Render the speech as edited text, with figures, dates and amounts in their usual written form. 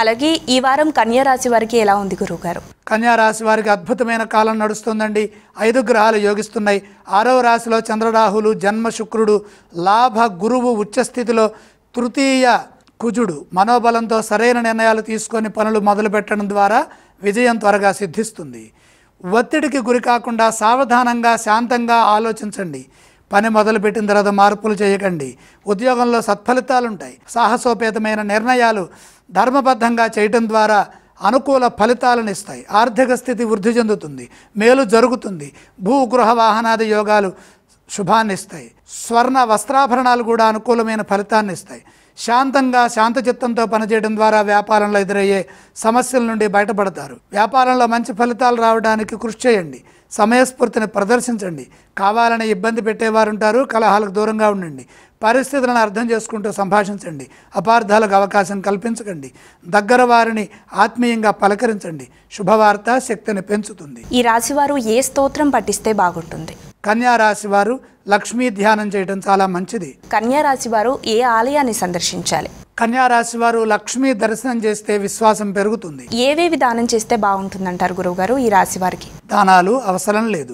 అలాగే ఈ వారం కన్యా రాశి వారికి ఎలా ఉంది గురువుగారు? కన్యా రాశి వారికి అద్భుతమైన కాలం నడుస్తుందండి. 5 గ్రహాలు యోగిస్తున్నాయి. 6వ రాశిలో చంద్రరాహులు, జన్మ శుక్రుడు, లాభ గురువు ఉచ్చస్థితిలో, తృతీయ కుజుడు. మనోబలంతో సరైన నిర్ణయాలు తీసుకొని పనులు మొదలు పెట్టడం ద్వారా విజయం త్వరగా సిద్ధిస్తుంది. ఒత్తిడికి గురి కాకుండా సావధానంగా శాంతంగా ఆలోచించండి. పని మొదలుపెట్టిన తర్వాత మార్పులు చేయకండి. ఉద్యోగంలో సత్ఫలితాలుంటాయి. సాహసోపేతమైన నిర్ణయాలు ధర్మబద్ధంగా చేయటం ద్వారా అనుకూల ఫలితాలను ఇస్తాయి. ఆర్థిక స్థితి వృద్ధి చెందుతుంది, మేలు జరుగుతుంది. భూగృహ వాహనాది యోగాలు శుభాన్ని ఇస్తాయి. స్వర్ణ వస్త్రాభరణాలు కూడా అనుకూలమైన ఫలితాన్ని ఇస్తాయి. శాంతంగా శాంతచిత్తంతో పనిచేయడం ద్వారా వ్యాపారంలో ఎదురయ్యే సమస్యల నుండి బయటపడతారు. వ్యాపారంలో మంచి ఫలితాలు రావడానికి కృషి చేయండి. సమయస్ఫూర్తిని ప్రదర్శించండి. కావాలని ఇబ్బంది పెట్టేవారు ఉంటారు, కలహాలకు దూరంగా ఉండండి. పరిస్థితులను అర్థం చేసుకుంటూ సంభాషించండి. అపార్థాలకు అవకాశం కల్పించకండి. దగ్గర వారిని ఆత్మీయంగా పలకరించండి. శుభవార్త శక్తిని పెంచుతుంది. ఈ రాశివారు ఏ స్తోత్రం పఠిస్తే బాగుంటుంది? కన్యా రాశి వారు లక్ష్మీ ధ్యానం చేయడం చాలా మంచిది. కన్యా రాశి వారు ఏ ఆలయాన్ని సందర్శించాలి? కన్యా రాశి వారు లక్ష్మీ దర్శనం చేస్తే విశ్వాసం పెరుగుతుంది. ఏవేవి దానం చేస్తే బాగుంటుందంటారు గురువుగారు ఈ రాశి వారికి? దానాలు అవసరం లేదు.